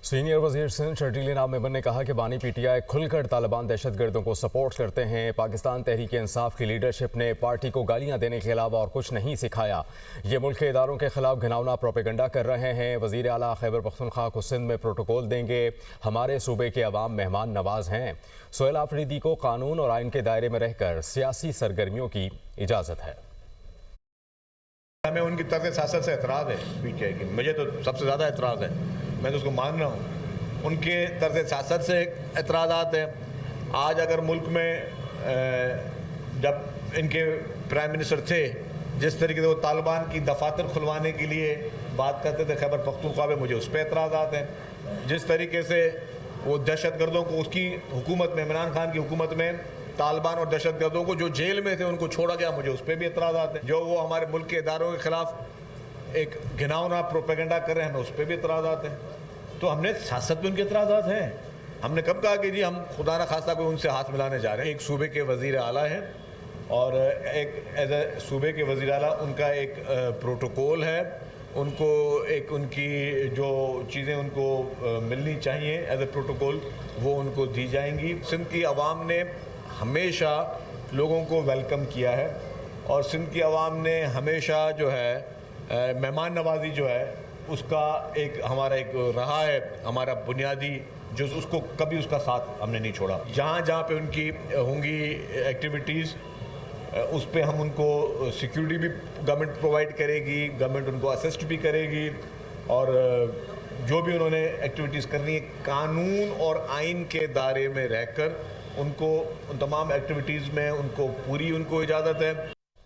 Senior वजीर सिंध शर्जील नाम मेमन ने कहा कि बानी पीटीआई खुलकर तालिबान दहशतगर्दों को सपोर्ट करते हैं। पाकिस्तान तहरीक इंसाफ की लीडरशिप ने पार्टी को गालियां देने के अलावा और कुछ नहीं सिखाया। ये मुल्क के इदारों के खिलाफ घिनौना प्रोपेगंडा कर रहे हैं। वजीर आला खैबर पख्तूनख्वा को सिंध में प्रोटोकॉल देंगे। हमारे सूबे के अवाम मेहमान नवाज हैं। सोहेल आफरीदी को कानून और आइन के दायरे में रहकर सियासी सरगर्मियों की इजाज़त है। हमें उनकी तर्क सियासत से एतराज़ है पीटीआई की। मुझे तो सबसे ज़्यादा एतराज़ है, मैं तो उसको मान रहा हूँ। उनके तर्क सियासत से एतराज़ात हैं। आज अगर मुल्क में जब इनके प्राइम मिनिस्टर थे, जिस तरीके से वो तालिबान की दफातर खुलवाने के लिए बात करते थे खैबर पख्तूनख्वा में, मुझे उस पर एतराज़ात हैं। जिस तरीके से वो दहशतगर्दों को उसकी हुकूमत में, इमरान खान की हुकूमत में तालिबान और दहशतगर्दों को जो जेल में थे उनको छोड़ा गया, मुझे उस पर भी एतराज़ात हैं। जो वो हमारे मुल्क के इदारों के ख़िलाफ़ एक घिनौना प्रोपेगेंडा कर रहे हैं, हमें उस पर भी एतराज़ात हैं। तो हमने सियासत में उनके एतराज़ात हैं। हमने कब कहा कि जी हम खुदा न खास्ता कोई उनसे हाथ मिलाने जा रहे हैं। एक सूबे के वज़ीर आला हैं और एक एज ए सूबे के वज़ीर आला उनका एक प्रोटोकॉल है। उनको एक उनकी जो चीज़ें उनको मिलनी चाहिए एज ए प्रोटोकॉल, वो उनको दी जाएंगी। सिंध की आवाम ने हमेशा लोगों को वेलकम किया है और सिंध की आवाम ने हमेशा जो है मेहमान नवाजी जो है उसका एक हमारा एक रहा है, हमारा बुनियादी जो उसको कभी उसका साथ हमने नहीं छोड़ा। जहाँ जहाँ पे उनकी होंगी एक्टिविटीज़ उस पे हम उनको सिक्योरिटी भी गवर्नमेंट प्रोवाइड करेगी, गवर्नमेंट उनको असिस्ट भी करेगी और जो भी उन्होंने एक्टिविटीज़ करनी है कानून और आइन के दायरे में रहकर उनको उन तमाम एक्टिविटीज़ में उनको पूरी उनको इजाज़त है।